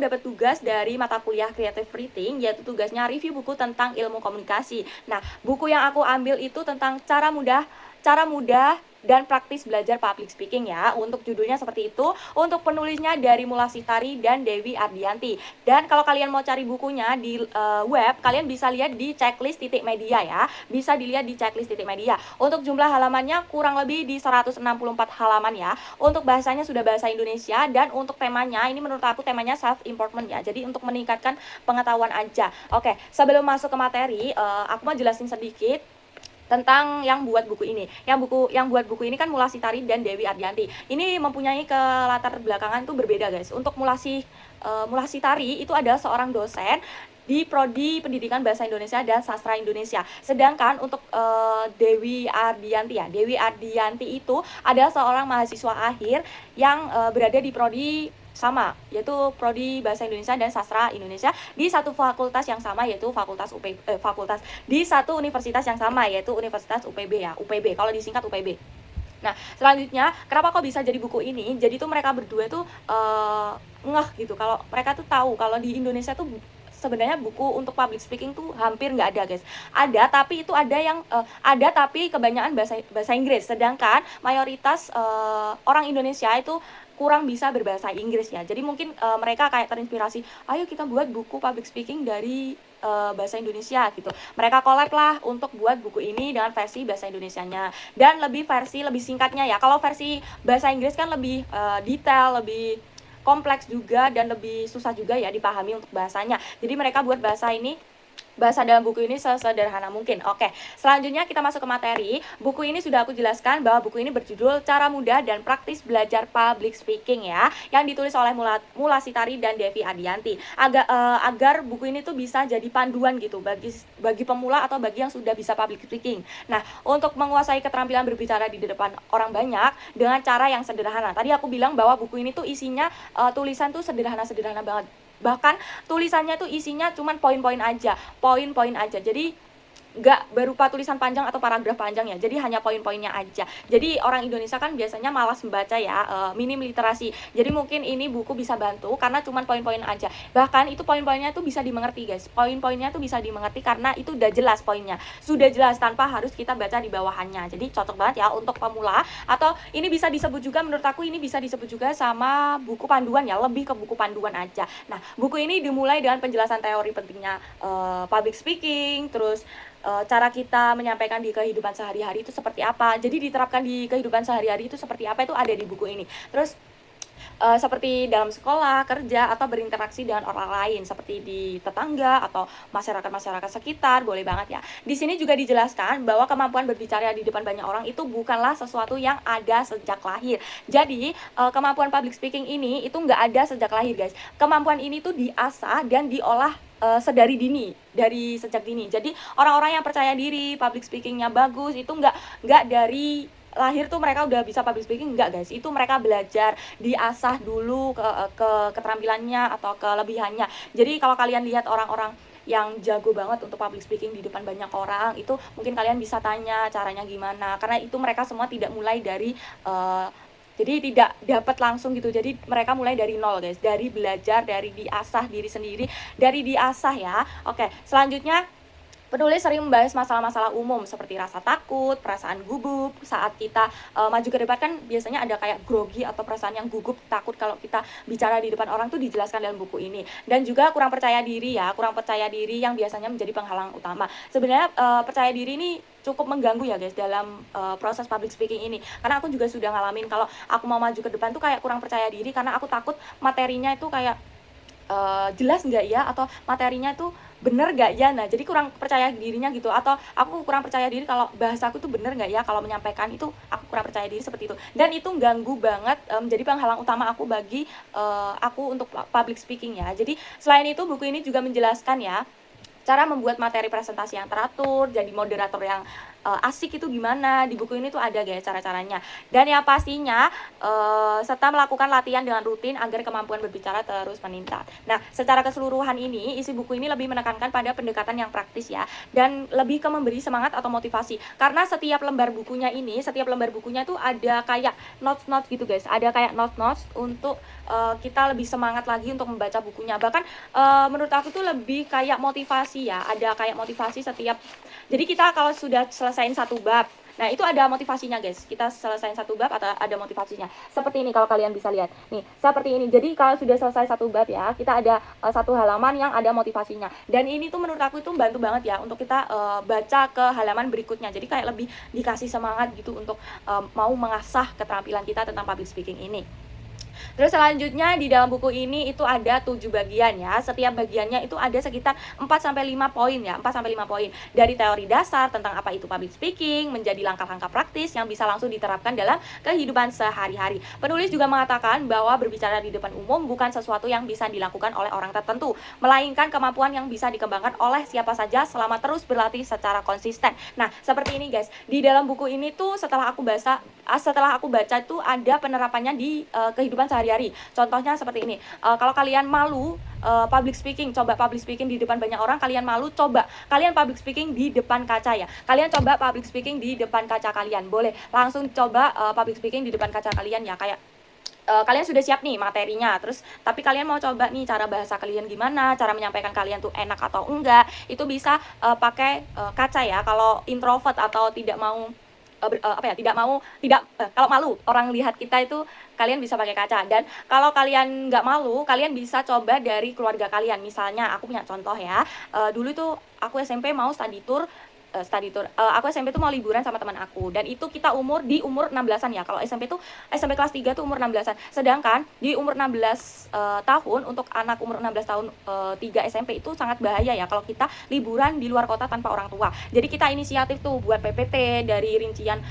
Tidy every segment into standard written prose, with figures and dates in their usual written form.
aku dapat tugas dari mata kuliah Creative Writing, yaitu tugasnya review buku tentang ilmu komunikasi. Nah, buku yang aku ambil itu tentang cara mudah dan praktis belajar public speaking ya. Untuk judulnya seperti itu. Untuk penulisnya dari Mulasitari dan Dewi Ardianti. Dan kalau kalian mau cari bukunya di web, kalian bisa lihat di checklist titik media ya. Bisa dilihat di checklist titik media. Untuk jumlah halamannya kurang lebih di 164 halaman ya. Untuk bahasanya sudah bahasa Indonesia, dan untuk temanya ini menurut aku temanya self improvement ya. Jadi untuk meningkatkan pengetahuan aja. Oke, sebelum masuk ke materi, aku mau jelasin sedikit tentang yang buat buku ini. Yang buat buku ini kan Mulasitari dan Dewi Ardianti. Ini mempunyai latar belakangan tuh berbeda, guys. Untuk Mulasitari itu adalah seorang dosen di Prodi Pendidikan Bahasa Indonesia dan Sastra Indonesia. Sedangkan untuk Dewi Ardianti itu adalah seorang mahasiswa akhir yang berada di prodi sama, yaitu Prodi Bahasa Indonesia dan Sastra Indonesia di satu fakultas yang sama, yaitu fakultas di satu universitas yang sama, yaitu Universitas UPB ya, UPB kalau disingkat UPB. Nah, selanjutnya kenapa kok bisa jadi buku ini? Jadi tuh mereka berdua tuh ngeh gitu kalau mereka tuh tahu kalau di Indonesia tuh sebenarnya buku untuk public speaking tuh hampir nggak ada, guys. Ada, tapi itu ada tapi kebanyakan bahasa Inggris. Sedangkan mayoritas orang Indonesia itu kurang bisa berbahasa Inggris ya. Jadi mungkin mereka kayak terinspirasi, ayo kita buat buku public speaking dari bahasa Indonesia gitu. Mereka collab lah untuk buat buku ini dengan versi bahasa Indonesianya dan versi lebih singkatnya ya. Kalau versi bahasa Inggris kan lebih detail, lebih kompleks juga, dan lebih susah juga ya dipahami untuk bahasanya. Jadi mereka buat bahasa dalam buku ini sesederhana mungkin. Oke, selanjutnya kita masuk ke materi. Buku ini sudah aku jelaskan bahwa buku ini berjudul Cara Mudah dan Praktis Belajar Public Speaking ya, yang ditulis oleh Mulasitari dan Devi Ardianti. Agar buku ini tuh bisa jadi panduan gitu bagi pemula atau bagi yang sudah bisa public speaking. Nah, untuk menguasai keterampilan berbicara di depan orang banyak dengan cara yang sederhana. Tadi aku bilang bahwa buku ini tuh isinya tulisan tuh sederhana banget. Bahkan tulisannya tuh isinya cuman poin-poin aja. Jadi nggak berupa tulisan panjang atau paragraf panjang ya, jadi hanya poin-poinnya aja. Jadi orang Indonesia kan biasanya malas membaca ya, minim literasi. Jadi mungkin ini buku bisa bantu karena cuman poin-poin aja. Bahkan itu poin-poinnya tuh bisa dimengerti, guys. Poin-poinnya tuh bisa dimengerti karena itu udah jelas poinnya, sudah jelas tanpa harus kita baca di bawahannya. Jadi cocok banget ya untuk pemula, atau ini bisa disebut juga, menurut aku ini bisa disebut juga sama buku panduan ya, lebih ke buku panduan aja. Nah, buku ini dimulai dengan penjelasan teori pentingnya public speaking, terus cara kita menyampaikan di kehidupan sehari-hari itu seperti apa. Jadi diterapkan di kehidupan sehari-hari itu seperti apa, itu ada di buku ini. Terus seperti dalam sekolah, kerja, atau berinteraksi dengan orang lain seperti di tetangga atau masyarakat sekitar, boleh banget ya. Di sini juga dijelaskan bahwa kemampuan berbicara di depan banyak orang itu bukanlah sesuatu yang ada sejak lahir. Jadi kemampuan public speaking ini itu nggak ada sejak lahir, guys. Kemampuan ini tuh diasah dan diolah dari sejak dini. Jadi orang-orang yang percaya diri, public speakingnya bagus, itu nggak dari lahir tuh mereka udah bisa public speaking, enggak, guys. Itu mereka belajar, diasah dulu ke keterampilannya atau kelebihannya. Jadi kalau kalian lihat orang-orang yang jago banget untuk public speaking di depan banyak orang, itu mungkin kalian bisa tanya caranya gimana, karena itu mereka semua tidak mulai dari jadi tidak dapat langsung gitu. Jadi mereka mulai dari nol, guys. Dari belajar, dari diasah diri sendiri, dari diasah ya. Oke, selanjutnya penulis sering membahas masalah-masalah umum seperti rasa takut, perasaan gugup saat kita maju ke depan. Kan biasanya ada kayak grogi atau perasaan yang gugup, takut kalau kita bicara di depan orang, tuh dijelaskan dalam buku ini. Dan juga kurang percaya diri yang biasanya menjadi penghalang utama. Sebenarnya percaya diri ini cukup mengganggu ya, guys, dalam proses public speaking ini. Karena aku juga sudah ngalamin kalau aku mau maju ke depan tuh kayak kurang percaya diri karena aku takut materinya itu kayak jelas nggak ya, atau materinya tuh bener nggak ya. Nah, jadi kurang percaya dirinya gitu, atau aku kurang percaya diri kalau bahasaku tuh bener nggak ya, kalau menyampaikan itu aku kurang percaya diri seperti itu. Dan itu ganggu banget, menjadi penghalang utama aku aku untuk public speaking ya. Jadi selain itu buku ini juga menjelaskan ya cara membuat materi presentasi yang teratur, jadi moderator yang asik itu gimana. Di buku ini tuh ada guys cara-caranya. Dan yang pastinya serta melakukan latihan dengan rutin agar kemampuan berbicara terus meningkat. Nah, secara keseluruhan ini isi buku ini lebih menekankan pada pendekatan yang praktis ya, dan lebih ke memberi semangat atau motivasi. Karena setiap lembar bukunya tuh ada kayak notes-notes gitu guys. Ada kayak notes-notes untuk kita lebih semangat lagi untuk membaca bukunya. Bahkan menurut aku tuh lebih kayak motivasi ya. Ada kayak motivasi setiap. Jadi kita kalau sudah selesaiin satu bab, nah itu ada motivasinya guys. Kita selesaiin satu bab atau ada motivasinya. Seperti ini kalau kalian bisa lihat. Nih, seperti ini. Jadi kalau sudah selesai satu bab ya, kita ada satu halaman yang ada motivasinya. Dan ini tuh menurut aku itu bantu banget ya untuk kita baca ke halaman berikutnya. Jadi kayak lebih dikasih semangat gitu untuk mau mengasah keterampilan kita tentang public speaking ini. Terus selanjutnya di dalam buku ini itu ada 7 bagian ya. Setiap bagiannya itu ada sekitar 4-5 poin ya, 4-5 poin. Dari teori dasar tentang apa itu public speaking, menjadi langkah-langkah praktis yang bisa langsung diterapkan dalam kehidupan sehari-hari. Penulis juga mengatakan bahwa berbicara di depan umum bukan sesuatu yang bisa dilakukan oleh orang tertentu, melainkan kemampuan yang bisa dikembangkan oleh siapa saja selama terus berlatih secara konsisten. Nah, seperti ini guys. Di dalam buku ini tuh setelah aku baca itu ada penerapannya di kehidupan sehari-hari. Contohnya seperti ini. Kalau kalian malu public speaking, coba public speaking di depan banyak orang, kalian malu, coba kalian public speaking di depan kaca ya. Kalian coba public speaking di depan kaca kalian. Boleh langsung coba public speaking di depan kaca kalian ya, kayak kalian sudah siap nih materinya, terus tapi kalian mau coba nih cara bahasa kalian gimana, cara menyampaikan kalian tuh enak atau enggak, itu bisa pakai kaca ya. Kalau introvert atau tidak mau kalau malu orang lihat kita itu, kalian bisa pakai kaca. Dan kalau kalian nggak malu, kalian bisa coba dari keluarga kalian. Misalnya aku punya contoh ya, dulu tuh aku SMP mau study tour. Aku SMP tuh mau liburan sama teman aku, dan itu kita di umur 16-an ya. Kalau SMP kelas 3 tuh umur 16-an. Sedangkan di umur 16 tahun untuk anak umur 16 tahun 3 SMP itu sangat bahaya ya kalau kita liburan di luar kota tanpa orang tua. Jadi kita inisiatif tuh buat PPT dari rincian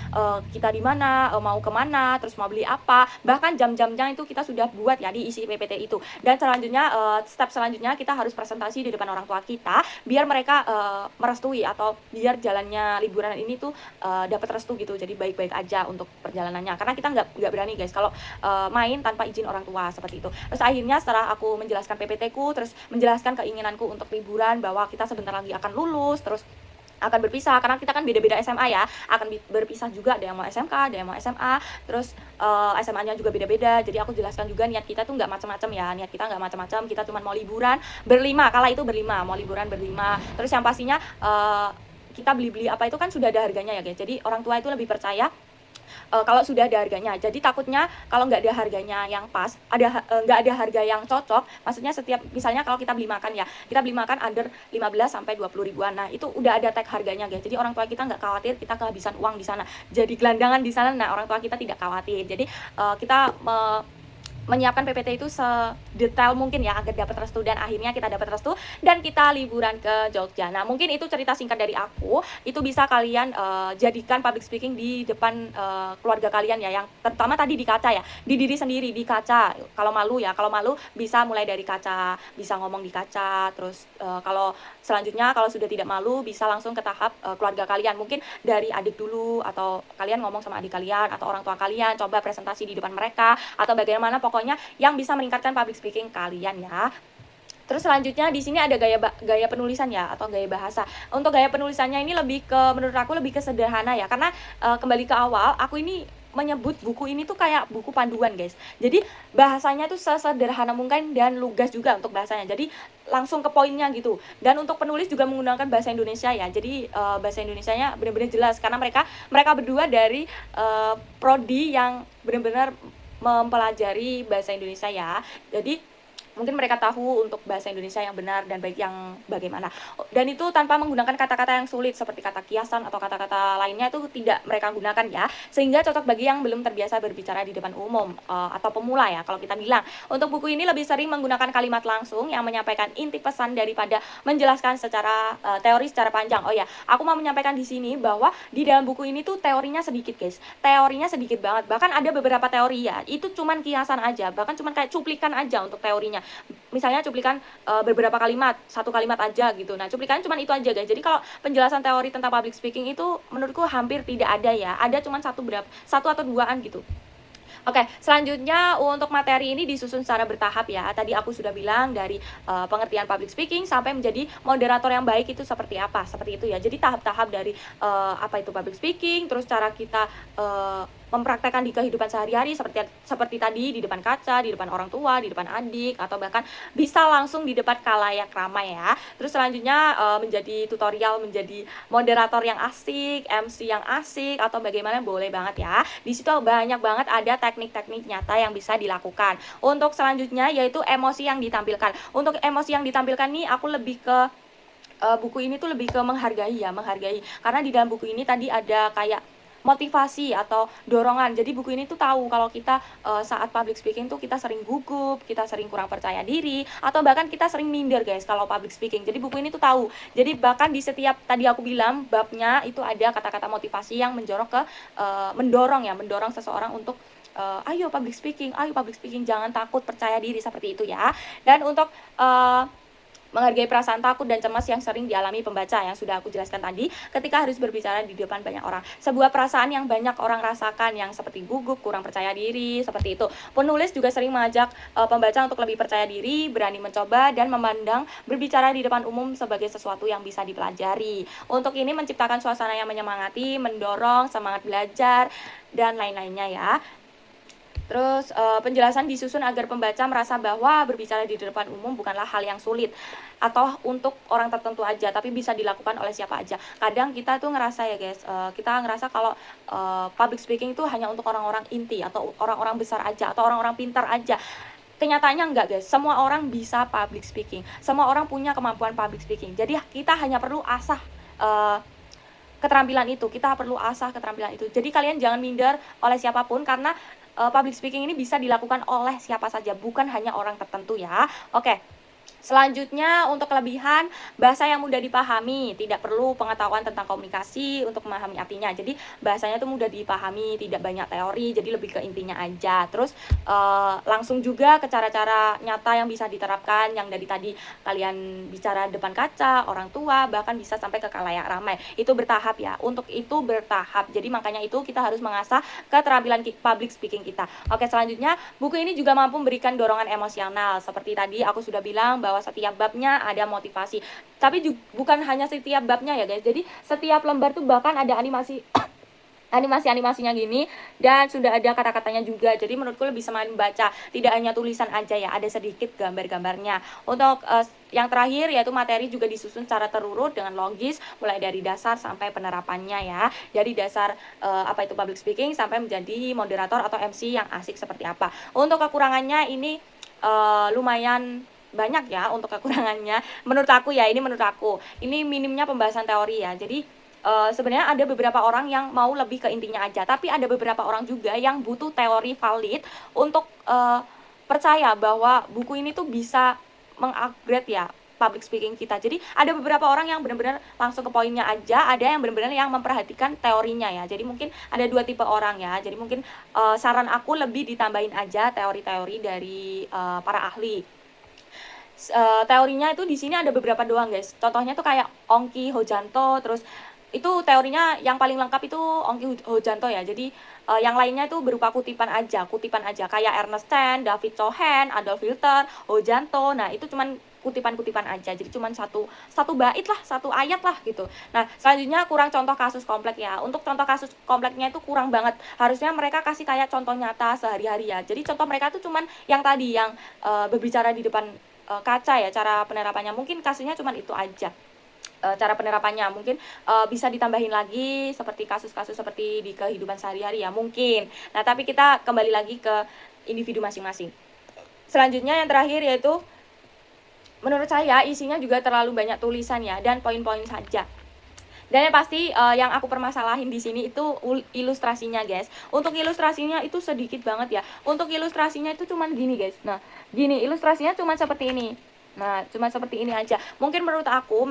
kita di mana, mau kemana, terus mau beli apa, bahkan jam-jamnya itu kita sudah buat ya di isi PPT itu. Dan selanjutnya step selanjutnya kita harus presentasi di depan orang tua kita biar mereka merestui, atau biar jalannya liburan ini tuh dapat restu gitu. Jadi baik-baik aja untuk perjalanannya, karena kita nggak berani guys kalau main tanpa izin orang tua seperti itu. Terus akhirnya setelah aku menjelaskan PPT ku, terus menjelaskan keinginanku untuk liburan, bahwa kita sebentar lagi akan lulus, terus akan berpisah karena kita kan beda-beda SMA ya, akan berpisah juga, ada yang mau SMK, ada yang mau SMA, terus SMA-nya juga beda-beda. Jadi aku jelaskan juga niat kita tuh nggak macam-macam ya, niat kita nggak macam-macam, kita cuma mau liburan berlima, kala itu berlima, mau liburan berlima. Terus yang pastinya kita beli-beli apa itu kan sudah ada harganya ya guys. Jadi orang tua itu lebih percaya kalau sudah ada harganya. Jadi takutnya kalau nggak ada harganya yang pas, nggak ada harga yang cocok, maksudnya setiap, misalnya kalau kita beli makan ya, kita beli makan under 15-20 ribuan, nah itu udah ada tag harganya guys. Jadi orang tua kita nggak khawatir kita kehabisan uang di sana, jadi gelandangan di sana. Nah orang tua kita tidak khawatir. Jadi kita menyiapkan PPT itu sedetail mungkin ya agar dapat restu, dan akhirnya kita dapat restu dan kita liburan ke Jogja. Nah mungkin itu cerita singkat dari aku. Itu bisa kalian jadikan public speaking di depan keluarga kalian ya, yang terutama tadi di kaca ya, di diri sendiri, di kaca. Kalau malu bisa mulai dari kaca, bisa ngomong di kaca. Terus kalau selanjutnya kalau sudah tidak malu bisa langsung ke tahap keluarga kalian, mungkin dari adik dulu, atau kalian ngomong sama adik kalian atau orang tua kalian, coba presentasi di depan mereka atau bagaimana, pokoknya yang bisa meningkatkan public speaking kalian ya. Terus selanjutnya di sini ada gaya penulisan ya, atau gaya bahasa. Untuk gaya penulisannya ini menurut aku lebih ke sederhana ya, karena kembali ke awal, aku ini menyebut buku ini tuh kayak buku panduan guys. Jadi bahasanya tuh sesederhana mungkin dan lugas juga untuk bahasanya. Jadi langsung ke poinnya gitu. Dan untuk penulis juga menggunakan bahasa Indonesia ya. Jadi bahasa Indonesianya benar-benar jelas, karena mereka berdua dari prodi yang benar-benar mempelajari bahasa Indonesia ya. Jadi mungkin mereka tahu untuk bahasa Indonesia yang benar dan baik yang bagaimana. Dan itu tanpa menggunakan kata-kata yang sulit seperti kata kiasan atau kata-kata lainnya, itu tidak mereka gunakan ya. Sehingga cocok bagi yang belum terbiasa berbicara di depan umum atau pemula ya kalau kita bilang. Untuk buku ini lebih sering menggunakan kalimat langsung yang menyampaikan inti pesan daripada menjelaskan secara teori secara panjang. Oh ya, aku mau menyampaikan di sini bahwa di dalam buku ini tuh teorinya sedikit guys. Teorinya sedikit banget. Bahkan ada beberapa teori ya, itu cuman kiasan aja, bahkan cuman kayak cuplikan aja untuk teorinya. Misalnya cuplikan beberapa kalimat, satu kalimat aja gitu. Nah, cuplikan cuma itu aja guys. Jadi kalau penjelasan teori tentang public speaking itu menurutku hampir tidak ada ya. Ada cuma satu atau duaan gitu. Oke, selanjutnya untuk materi ini disusun secara bertahap ya. Tadi aku sudah bilang dari pengertian public speaking sampai menjadi moderator yang baik itu seperti apa, seperti itu ya. Jadi tahap-tahap dari apa itu public speaking, terus cara kita mempraktekkan di kehidupan sehari-hari seperti tadi di depan kaca, di depan orang tua, di depan adik, atau bahkan bisa langsung di depan khalayak ramai ya. Terus selanjutnya menjadi tutorial, menjadi moderator yang asik, MC yang asik, atau bagaimana boleh banget ya. Di situ banyak banget ada teknik-teknik nyata yang bisa dilakukan. Untuk selanjutnya yaitu emosi yang ditampilkan. Untuk emosi yang ditampilkan nih aku lebih ke buku ini tuh lebih ke menghargai ya, menghargai. Karena di dalam buku ini tadi ada kayak motivasi atau dorongan. Jadi buku ini tuh tahu kalau kita saat public speaking tuh kita sering gugup, kita sering kurang percaya diri, atau bahkan kita sering minder guys kalau public speaking. Jadi buku ini tuh tahu. Jadi bahkan di setiap tadi aku bilang babnya itu ada kata-kata motivasi yang mendorong seseorang untuk ayo public speaking, jangan takut, percaya diri, seperti itu ya. Dan untuk menghargai perasaan takut dan cemas yang sering dialami pembaca yang sudah aku jelaskan tadi ketika harus berbicara di depan banyak orang. Sebuah perasaan yang banyak orang rasakan yang seperti gugup, kurang percaya diri, seperti itu. Penulis juga sering mengajak pembaca untuk lebih percaya diri, berani mencoba, dan memandang berbicara di depan umum sebagai sesuatu yang bisa dipelajari. Untuk ini menciptakan suasana yang menyemangati, mendorong, semangat belajar, dan lain-lainnya ya. Terus penjelasan disusun agar pembaca merasa bahwa berbicara di depan umum bukanlah hal yang sulit atau untuk orang tertentu aja, tapi bisa dilakukan oleh siapa aja. Kadang kita tuh ngerasa ya guys, kita ngerasa kalau public speaking itu hanya untuk orang-orang inti atau orang-orang besar aja atau orang-orang pintar aja. Kenyataannya enggak guys, semua orang bisa public speaking, semua orang punya kemampuan public speaking. Jadi kita hanya perlu asah keterampilan itu, Jadi kalian jangan minder oleh siapapun karena public speaking ini bisa dilakukan oleh siapa saja, bukan hanya orang tertentu ya. Oke. Selanjutnya untuk kelebihan, bahasa yang mudah dipahami, tidak perlu pengetahuan tentang komunikasi untuk memahami artinya. Jadi bahasanya itu mudah dipahami, tidak banyak teori, jadi lebih ke intinya aja. Terus langsung juga ke cara-cara nyata yang bisa diterapkan, yang dari tadi kalian bicara depan kaca, orang tua, bahkan bisa sampai ke khalayak ramai. Itu bertahap ya, untuk itu bertahap. Jadi makanya itu kita harus mengasah keterampilan public speaking kita. Oke, selanjutnya buku ini juga mampu memberikan dorongan emosional. Seperti tadi aku sudah bilang bahwa setiap babnya ada motivasi. Tapi bukan hanya setiap babnya ya guys. Jadi setiap lembar tuh bahkan ada animasinya gini, dan sudah ada kata-katanya juga. Jadi menurutku lebih semangat membaca, tidak hanya tulisan aja ya, ada sedikit gambar-gambarnya. Untuk yang terakhir yaitu materi juga disusun secara terurut dengan logis, mulai dari dasar sampai penerapannya ya. Dari dasar apa itu public speaking sampai menjadi moderator atau MC yang asik seperti apa. Untuk kekurangannya ini lumayan banyak ya untuk kekurangannya. Menurut aku ini minimnya pembahasan teori ya. Jadi sebenarnya ada beberapa orang yang mau lebih ke intinya aja, tapi ada beberapa orang juga yang butuh teori valid untuk percaya bahwa buku ini tuh bisa mengupgrade ya public speaking kita. Jadi ada beberapa orang yang benar-benar langsung ke poinnya aja, ada yang benar-benar yang memperhatikan teorinya ya. Jadi mungkin ada dua tipe orang ya. Jadi mungkin saran aku lebih ditambahin aja teori-teori dari para ahli. Teorinya itu di sini ada beberapa doang guys. Contohnya tuh kayak Ongki Hojanto, terus itu teorinya yang paling lengkap itu Ongki Hojanto ya. Jadi yang lainnya itu berupa kutipan aja kayak Ernest Chen, David Cohen, Adolf Hitler, Hojanto. Nah, itu cuman kutipan-kutipan aja. Jadi cuman satu bait lah, satu ayat lah gitu. Nah, selanjutnya kurang contoh kasus kompleks ya. Untuk contoh kasus kompleksnya itu kurang banget. Harusnya mereka kasih kayak contoh nyata sehari-hari ya. Jadi contoh mereka tuh cuman yang tadi yang berbicara di depan kaca ya, cara penerapannya mungkin kasusnya cuma itu aja. Cara penerapannya mungkin bisa ditambahin lagi seperti kasus-kasus seperti di kehidupan sehari-hari ya mungkin. Nah, tapi kita kembali lagi ke individu masing-masing. Selanjutnya yang terakhir yaitu menurut saya isinya juga terlalu banyak tulisan ya dan poin-poin saja. Dan yang pasti yang aku permasalahin di sini itu ilustrasinya guys. Untuk ilustrasinya itu sedikit banget ya. Untuk ilustrasinya itu cuman gini guys. Nah, gini ilustrasinya cuman seperti ini. Nah, cuma seperti ini aja. Mungkin menurut aku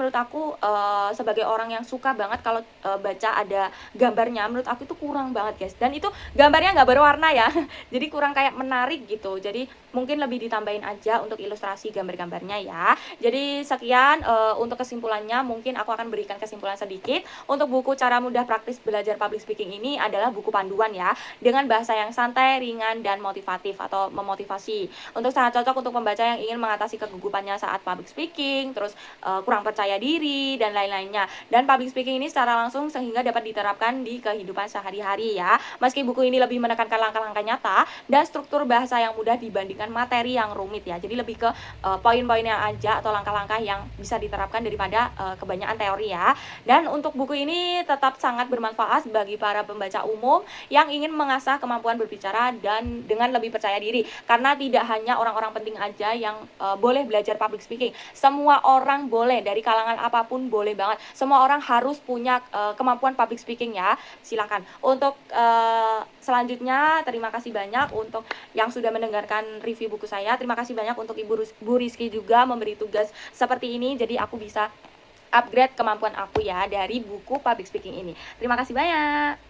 sebagai orang yang suka banget kalau baca ada gambarnya, menurut aku itu kurang banget, guys. Dan itu gambarnya nggak berwarna ya, jadi kurang kayak menarik gitu. Jadi mungkin lebih ditambahin aja untuk ilustrasi gambar-gambarnya ya. Jadi sekian untuk kesimpulannya, mungkin aku akan berikan kesimpulan sedikit. Untuk buku Cara Mudah Praktis Belajar Public Speaking ini adalah buku panduan ya, dengan bahasa yang santai, ringan, dan motivatif atau memotivasi. Untuk sangat cocok untuk pembaca yang ingin mengatasi kegugupannya saat public speaking, terus kurang percaya diri dan lain-lainnya. Dan public speaking ini secara langsung sehingga dapat diterapkan di kehidupan sehari-hari ya. Meski buku ini lebih menekankan langkah-langkah nyata dan struktur bahasa yang mudah dibandingkan materi yang rumit ya. Jadi lebih ke poin-poinnya aja atau langkah-langkah yang bisa diterapkan daripada kebanyakan teori ya. Dan untuk buku ini tetap sangat bermanfaat bagi para pembaca umum yang ingin mengasah kemampuan berbicara dan dengan lebih percaya diri. Karena tidak hanya orang-orang penting aja yang boleh belajar public speaking. Semua orang boleh, dari kalangan apapun boleh banget. Semua orang harus punya kemampuan public speaking ya. Silakan. Untuk selanjutnya, terima kasih banyak untuk yang sudah mendengarkan review buku saya. Terima kasih banyak untuk Bu Rizky juga memberi tugas seperti ini. Jadi aku bisa upgrade kemampuan aku ya dari buku public speaking ini. Terima kasih banyak.